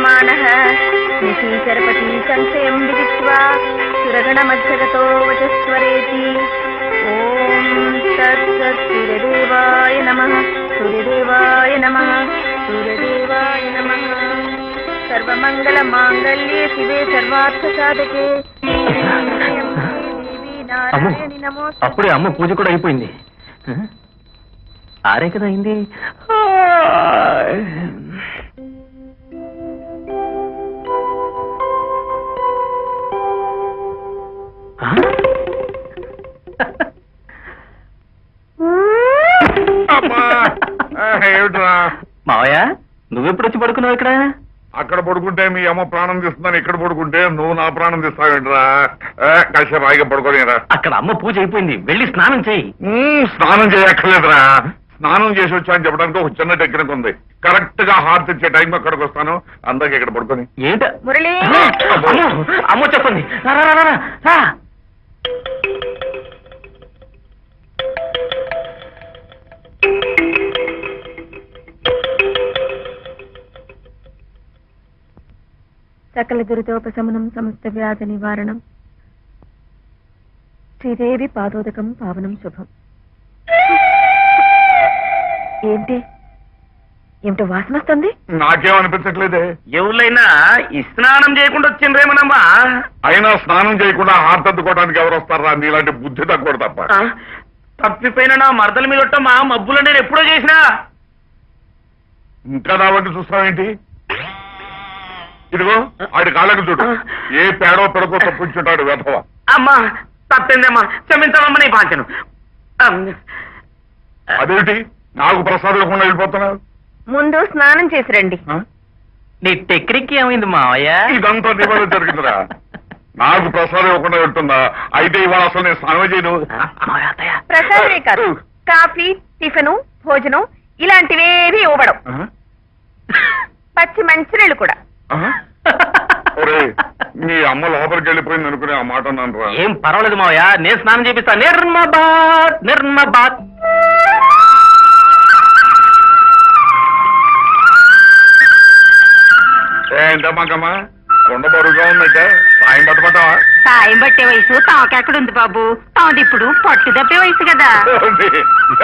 వర్తమానః నిశీచరపతి సంశయం విదిత్వా సురగణమధ్యగతో వచస్వరేతి. ఓం తత్సత్. సూర్యదేవాయ నమః. సూర్యదేవాయ నమః. సూర్యదేవాయ నమః. సర్వమంగళ మాంగళ్యే శివే సర్వార్థ సాధకే. అప్పుడే అమ్మ పూజ కూడా అయిపోయింది. ఆరే కదా అయింది. మావయ్య నువ్వెప్పుడు వచ్చి పడుకున్నావు ఇక్కడ? అక్కడ పడుకుంటే మీ అమ్మ ప్రాణం తీస్తుందని ఇక్కడ పడుకుంటే నువ్వు నా ప్రాణం తీస్తావేంట్రా? కాసేపు హాయిగా పడుకోలేరా? అక్కడ అమ్మ పూజ అయిపోయింది, వెళ్ళి స్నానం చేయి. స్నానం చేయక్కర్లేదురా. స్నానం చేసి వచ్చా అని చెప్పడానికి ఒక చిన్న టెక్నిక్ ఉంది. కరెక్ట్ గా హార్ట్ ఇచ్చే టైం అక్కడికి వస్తాను, అందరికి ఇక్కడ పడుకొని. ఏంట మురళి అమ్మ చెప్పండి. సకల దురితోపశమనం సమస్త వ్యాధి నివారణం. శ్రీదేవి పాదోదకం పావనం శుభం. ఏంటి ఏమిటో వాసన వస్తుంది? నాకేమనిపించట్లేదే. ఎవరైనా ఈ స్నానం చేయకుండా వచ్చిండ్రేమనమ్మా? అయినా స్నానం చేయకుండా హార్ట్ అద్దుకోవడానికి ఎవరు వస్తారా? నీలాంటి బుద్ధి తక్కువ తప్ప. తప్పిపోయిన నా మరదల మీద మా మబ్బులు నేను ఎప్పుడో చేసినా. ఇంకా నా వంటి చూస్తావేంటి? ఇదిగో ఆడి కాళ్ళకు చూడు, ఏ పేడో పెడకో తప్పించుంటాడు వెధవ. అమ్మా తప్పిందమ్మా, క్షమించమమ్మా, నీ పాంచను. అదేంటి నాకు ప్రసాదం ఇవ్వకుండా వెళ్ళిపోతున్నావు? ముందు స్నానం చేసి రండి. నీ టెక్నిక్ ఏమైంది మావయ్య? ఇదంతా నీ వల్ల జరిగిందిరా. నాకు ప్రసాదం ఇవ్వకుండా వెళ్తుందా? అయితే ఇవాళ అసలు నేను స్నానం చేయను. ప్రసాదమే కాదు, కాఫీ, టిఫిను, భోజనం ఇలాంటివేవి ఇవ్వడం. పచ్చి మంచినీళ్ళు కూడా. మీ అమ్మ లోపలికి వెళ్ళిపోయింది అనుకునే ఆ మాట అన్నాను రా. ఏం పర్వాలేదు మావయ్య, నేను స్నానం చేపిస్తా. నిర్మబాద్ నిర్మబాద్. ఏంటమ్మాకమ్మా కొండ బరువుగా ఉందంటే సాయం పట్టమంటావా? సాయం పట్టే వయసు తాకెక్కడుంది బాబు? తాది ఇప్పుడు పట్టు దప్పే వయసు కదా.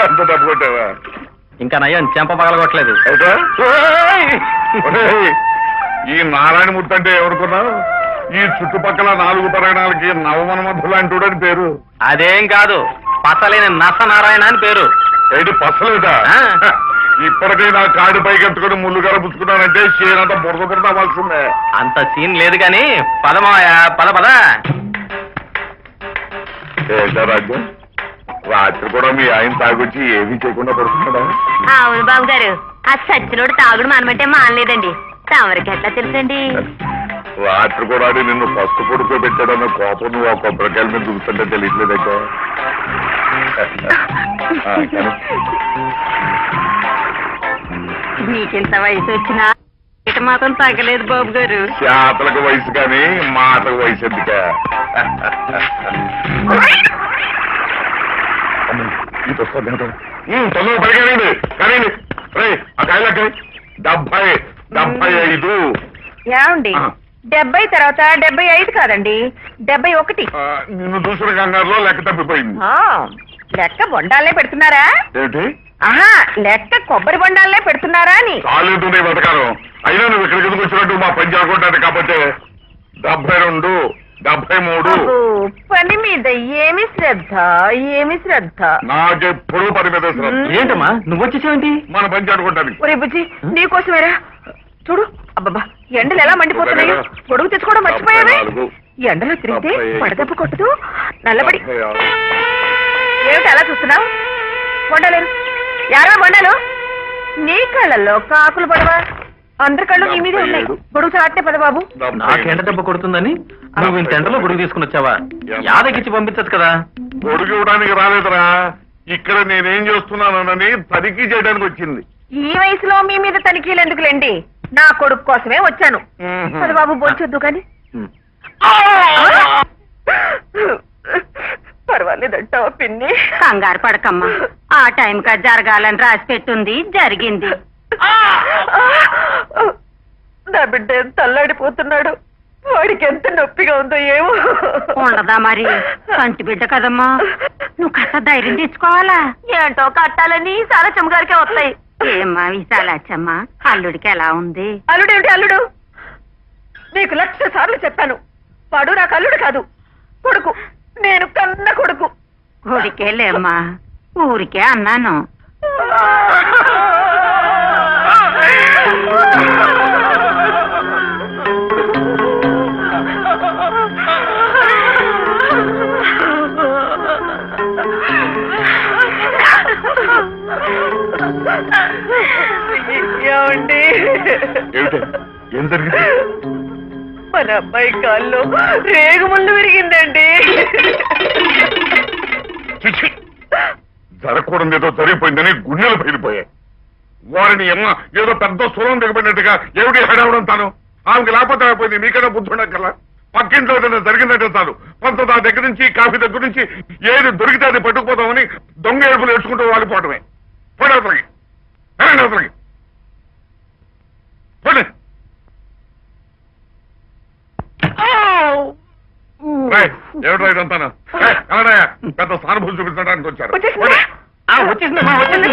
ఎంత డబ్బు కొట్టావా? ఇంకా నయ్యం చెంప పగలగొట్టలేదు. అయితే ఈ నారాయణమూర్తి అంటే ఎవరుకున్నావు? ఈ చుట్టుపక్కల 4 పరాయణాలకి నవమన్మధులు అంటూడని పేరు. అదేం కాదు, పసలేని నస నారాయణ అని పేరు. ఏంటి పసలేదా? ఇప్పటికైనా కాడి పైకి ఎత్తుకుని ముళ్ళు గరపుచ్చుకున్నానంటే చేయనంత బురద బురద అవ్వాల్సిందే. అంత సీన్ లేదు గాని పదమాయ పద పద. ఏంటా రాజ్యం, రాత్రి కూడా మీ ఆయన తాగొచ్చి ఏమీ చేయకుండా పడుతున్నాడా? అవును బాబు గారు, ఆ సచ్చినోడు తాగుడు మానమంటే మానలేదండి. తమరికి ఎట్లా తెలుసండి? రాత్రి కూడా నిన్ను పసుపు పొడుకో పెట్టాడన్న కోపం నువ్వు ఆ కొబ్బరికాయల మీద చూస్తుంటే తెలియట్లేదక్క. నీకింత వయసు వచ్చినా ఇట మాత్రం తగ్గలేదు బాబు గారు. చేతలకు వయసు కానీ మాటకు వయసు ఎందుక? తొందర పడిగానండి కానీ ఆ కాయలకి 75. ఏమండి 70 తర్వాత 75 కాదండి, 71. నిన్ను చూసిన కంగారులో లెక్క తప్పిపోయింది. లెక్క బొండాలే పెడుతున్నారా? ఏంటి? ఆహా, లెక్క కొబ్బరి బొండాలే పెడుతున్నారా అని. చాలేదు నీ బతకాలం. అయినా నువ్వు ఇక్కడికి ఎందుకు వచ్చినట్టు మా పని చేయకుంటాను కాబట్టి 72, 73. పని మీద ఏమి శ్రద్ధ, ఏమి శ్రద్ధ. నాకెప్పుడు పని మీద శ్రద్ధ. ఏంటమ్మా నువ్వు వచ్చేసేంటి? మన పని చేయకుంటాను. ఒరే బుజ్జి, నీకోసమేరా. చూడు అబ్బబ్బా, ఎండలు ఎలా మండిపోతున్నాయో. పొడుగు తెచ్చుకోవడం మర్చిపోయావే. ఎండలో తిరిగితే పడదెబ్బ కొట్టదు. నల్లబడి ఏమిటి అలా చూస్తున్నావు? వండలేను యారవే వండలు. నీ కళ్ళల్లో కాకులు పడవా? అందరి కళ్ళు నీ మీదే ఉన్నాయి. గొడుగు చాటే పద బాబు. నాకెండ దెబ్బ కొడుతుందని నువ్వు ఇంత ఎండలో గొడుగు తీసుకుని వచ్చావా? యాదగిచ్చి పంపించచ్చు కదా. గొడుగు ఇవ్వడానికి రాలేదురా, ఇక్కడ నేనేం చేస్తున్నానని తనిఖీ చేయడానికి వచ్చింది. ఈ వయసులో మీ మీద తనిఖీలు ఎందుకులేండి? నా కొడుకు కోసమే వచ్చాను. పద బాబు బొచ్చొద్దు కానీ. పర్వాలేదంటావా పిన్ని? కంగారు పడకమ్మా, ఆ టైంకా జరగాలని రాసి పెట్టుంది, జరిగింది. నా బిడ్డ ఎంత అల్లాడిపోతున్నాడు, వాడికి ఎంత నొప్పిగా ఉందో ఏమో. ఉండదా మరి, కంటి బిడ్డ కదమ్మా, నువ్వు కట్ట ధైర్యం తెచ్చుకోవాలా. ఏంటో కట్టాలని సాలచమ్మ గారికే వస్తాయి. ఏమ్మా విశాలాచమ్మా, అల్లుడికి ఎలా ఉంది? అల్లుడేమిటి అల్లుడు? నీకు 1,00,000 సార్లు చెప్పాను, వాడు నాకు అల్లుడు కాదు, కొడుకు. నేను కన్న కొడుకు. కొడుకే లేమ్మా, ఊరికే అన్నాను. ఏమండి, ఏం జరిగింది? మన అబ్బాయి కాల్లో రేగుముళ్ళు విరిగిందండి. చిచ్చి, జరగకూడదు ఏదో జరిగిపోయిందని గుండెలు పగిలిపోయాయి. వారిని ఏదో పెద్ద సులం దిగబడినట్టుగా ఏమిటి హడావడం తాను? ఆమెకి లేకపోతే అయిపోయింది, మీకైనా బుద్ధి ఉండక్కల. పక్కింట్లో ఏదైనా జరిగిందంటే చాలు, పంచదార దగ్గర నుంచి కాఫీ దగ్గర నుంచి ఏది దొరికితే అది పట్టుకుపోతామని దొంగ ఏడుపులు ఏడ్చుకుంటూ వాలిపోవటమే. పోడవతలకి అవతలకి పోనీ. ఏమిటో ఇదంతాను? అలానయ్యా, పెద్ద సానుభూతి చూపించడానికి వచ్చారు. వచ్చేసిందమ్మా, వచ్చేసింది.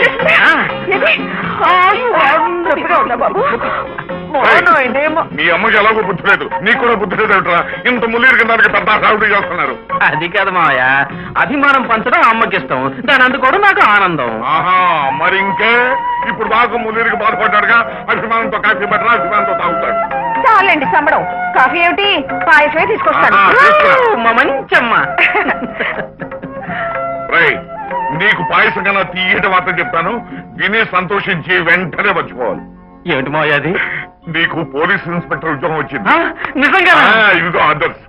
మీ అమ్మకి ఎలాగో బుద్ధి లేదు, నీకు కూడా బుద్ధి లేదు ఏమిట్రా? ఇంత ముల్లీరు కింద పెద్ద రావుడి చేస్తున్నారు. అది కాదు మావయ్య, అభిమానం పంచడం అమ్మకి ఇష్టం, దాని అందుకోవడం నాకు ఆనందం. ఆహా, మరి ఇంకే ఇప్పుడు బాగా ముల్లీరికి బాధపడ్డాడుగా, అభిమానంతో కాఫీ పట్టరా, అభిమానంతో తాగుతాడు. చాలండి చమ్మడం, కాఫీ ఏమిటి, పాయసమే తీసుకొస్తాను. మా మంచమ్మ. నీకు పాయసం కన్నా తీయట మాత్రం చెప్తాను, విని సంతోషించి వెంటనే మర్చిపోవాలి. ఏమిటి మావయ్య అది? నీకు పోలీస్ ఇన్స్పెక్టర్ ఉద్యోగం వచ్చింది. నిజంగా? ఇదిగో ఆర్డర్స్.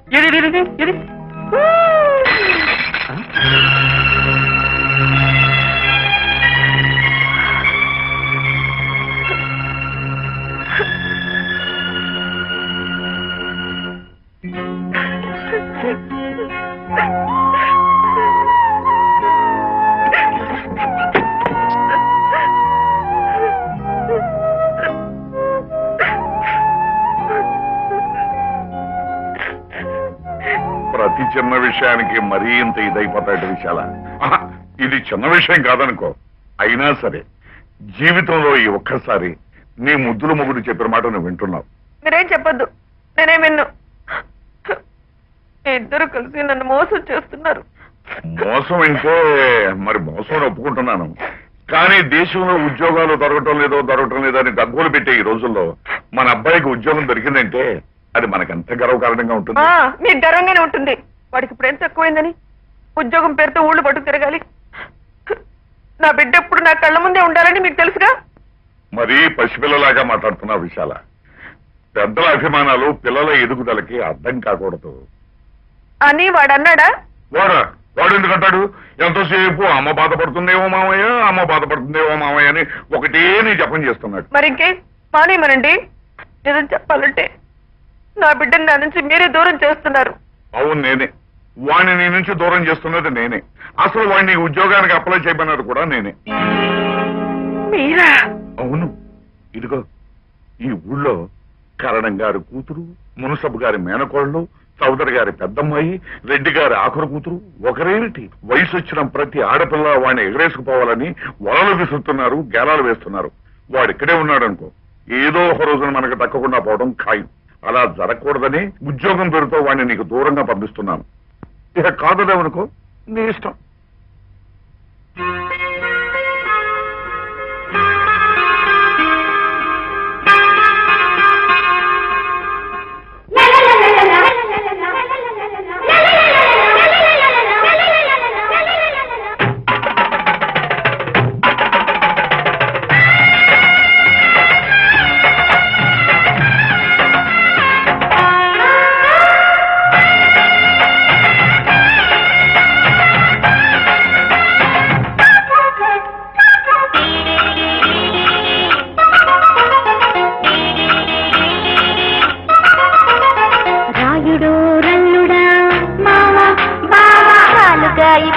ప్రతి చిన్న విషయానికి మరీ ఇంత ఇదైపోతాడు విశాల. ఇది చిన్న విషయం కాదనుకో, అయినా సరే జీవితంలో ఈ ఒక్కసారి నీ ముద్దుల మొగుడు చెప్పిన మాట నువ్వు వింటున్నావు. మీరేం చెప్పొద్దు, నేనే విన్ను. ఇద్దరు కలిసి నన్ను మోసం చేస్తున్నారు. మోసం అంటే మరి మోసం ఒప్పుకుంటున్నాను, కానీ దేశంలో ఉద్యోగాలు దొరకటం లేదో అని గగ్గోలు పెట్టే ఈ రోజుల్లో మన అబ్బాయికి ఉద్యోగం దొరికిందంటే అది మనకెంత గర్వకారణంగా ఉంటుంది. మీకు గర్వంగానే ఉంటుంది. వాడికి ఇప్పుడు ఎంత తక్కువైందని ఉద్యోగం పేరుతో ఊళ్ళు పట్టుకు తిరగాలి. నా బిడ్డ ఎప్పుడు నా కళ్ళ ముందే ఉండాలని మీకు తెలుసుగా. మరీ పసిపిల్లలాగా మాట్లాడుతున్నావు విశాల. పెద్దల అభిమానాలు పిల్లల ఎదుగుదలకి అర్థం కాకూడదు అని వాడు అన్నాడా? వాడు ఎందుకంటాడు? ఎంతోసేపు అమ్మ బాధపడుతుందేమో మామయ్య అని ఒకటే నీ జపం చేస్తున్నాడు. మరి ఇంకే మానేమనండి. నిజం చెప్పాలంటే నా బిడ్డని నా నుంచి మీరే దూరం చేస్తున్నారు. అవును, నేనే వాడిని నీ నుంచి దూరం చేస్తున్నది నేనే. అసలు వాడిని ఉద్యోగానికి అప్లై చేయమన్నది కూడా నేనే. మీరా? అవును. ఇదిగో ఈ ఊళ్ళో కరణం గారి కూతురు, మునసబు గారి మేనకోళ్ళు, చౌదరి గారి పెద్దమ్మాయి, రెడ్డి గారి ఆఖరు కూతురు ఒకరేమిటి వయసు వచ్చిన ప్రతి ఆడపిల్ల వాడిని ఎగరేసుకుపోవాలని వలలు విసురుతున్నారు, గేలాలు వేస్తున్నారు. వాడు ఇక్కడే ఉన్నాడనుకో, ఏదో ఒక రోజున మనకు దక్కకుండా పోవడం ఖాయం. అలా జరగకూడదని ఉద్యోగం పేరుతో వాడిని నీకు దూరంగా పంపిస్తున్నాను. ఇక కాదలేవనుకో, నీ ఇష్టం.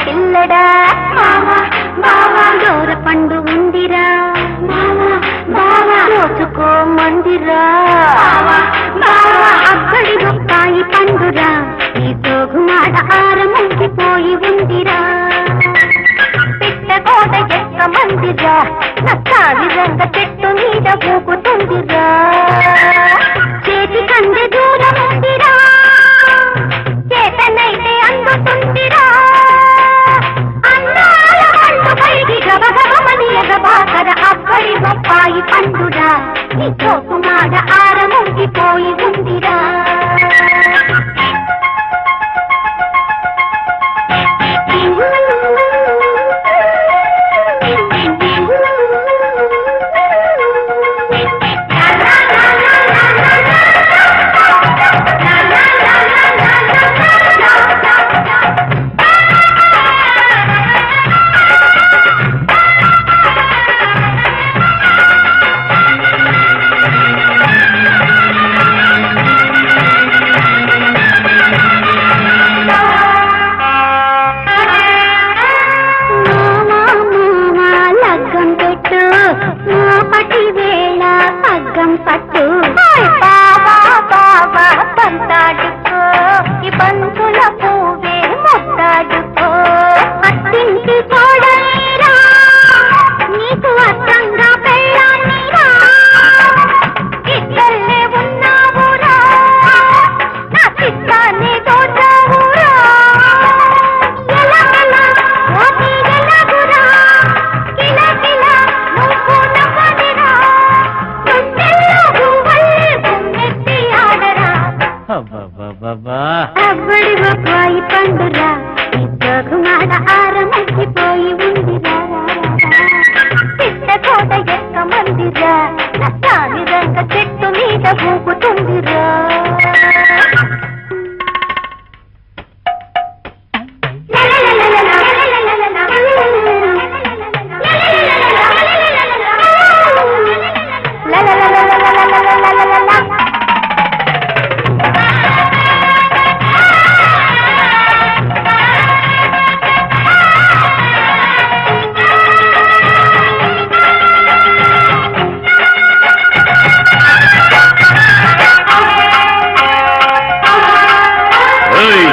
పిల్లడా దూర పండు ఉందిరా దోచుకో మందిరా. తోకుమాడ ఆరముంగిపోయి ఉందిరా పిట్టగోడ ఎక్క మందిరా నచ్చాలి రంగ చెట్టు మీద ఊగుతుందిరా చేతి కంది దూరం ఉందిరా చేతనైతే అందుతుందిరా అన్నాల పండు పైకి గబగబమని ఎగబాకర అప్పడి బొప్పాయి పండురా ఈ తోకుమాడ ఆరముంగిపోయి ఉందిరా పట్టు బాబా బాబా పంతాడుకో ఈ బంతుల పువ్వే ముద్దాడుకో అత్తింటి కోడలేరా నీకు అర్థంగా పెళ్ళానిరా ఇద్దల్లే ఉన్నావురా నా చిత్తాన్ని దోచావురా ఎలాగలా ఓటి ఎలాగురా కిల కిల నువ్వు నవ్వదిరా అవ్వడి బొప్పాయి పండురా ఈ తోకుమాడ ఆరముంగిపోయి ఉందిరా పిట్టకోట ఎక్క మందిరా నచ్చాలి రంగ చెట్టు మీద ఊగుతుందిరా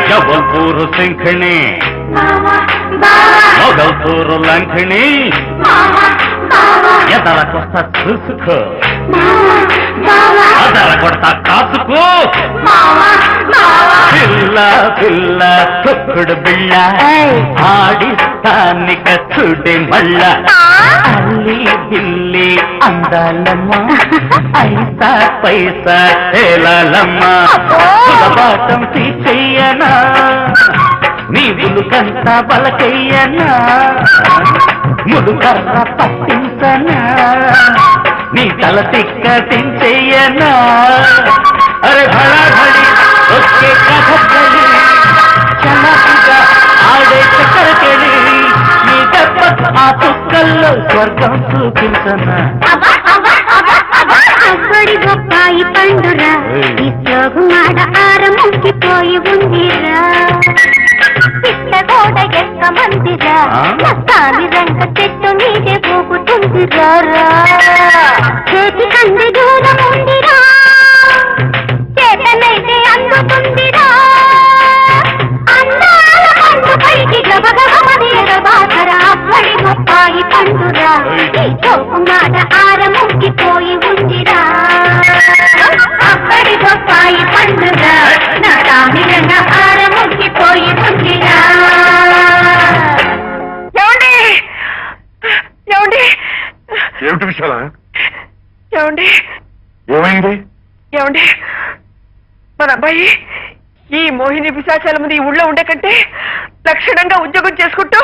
జబల్పూర్ శంఖిణి మొగల్పూర్ లంకిణి ఎదల కొత్త చూసుకో అదల కొడత కాసుకో పిల్ల పిల్ల తొక్కుడు బిళ్ళ ఆడిస్తానిక చూడే మళ్ళ అల్లి బిల్లి అందాలమ్మా ఐసా పైసా తేలాలమ్మా బాటం తీయనా నీ బులుకంతా బలకయ్యనా ముడుకర్ర పట్టించనా నీ తల తిక్క తించెయ్యనా అరే భళాభళి వచ్చే కథకళి చలాకిగా ఆడే చక్కరకెళ్ళి నీ దెబ్బ ఆ తుక్కల్లో స్వర్గం చూపించనా అవ్వడి బొప్పాయి పండురా ఈ తోకుమాడ ఆరముంగిపోయి ఉందిరా పిట్టగోడ ఎక్క మందిరా నచ్చాలి రంగ చెట్టు మీదే ఊగుతుందిరా చేతి కంది దూరం ఉందిరా చేతనైతే అందుతుందిరా అన్నాల పండు పైకి గబగబమని ఎగబాకర అప్పడి బొప్పాయి పండురా ఈ తోకుమాడ ఆరముంగిపోయి ఉందిరా అప్పడి బొప్పాయి పండురా నా రామిరంగ ఆరముంగిపోయి ఉందిరా ఏమిటి విశాల ఏమండి ఏమైంది ఏమండి మన అబ్బాయి ఈ మోహిని పిశాచాల ముందు ఈ ఊళ్ళో ఉండే కంటే లక్షణంగా ఉద్యోగం చేసుకుంటూ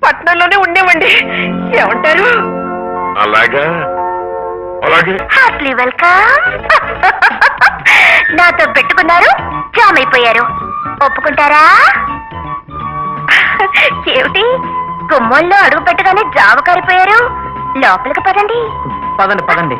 పట్నంలోనే ఉండేవండి ఏమంటారు అలాగా అలాగే హార్ట్లీ వెల్కమ్ నాతో పెట్టుకున్నారు జామ్ అయిపోయారు ఒప్పుకుంటారా ఏమిటి గుమ్మల్లో అడుగు పెట్టగానే జామ కారిపోయారు లోపలికి పదండి పదండి పదండి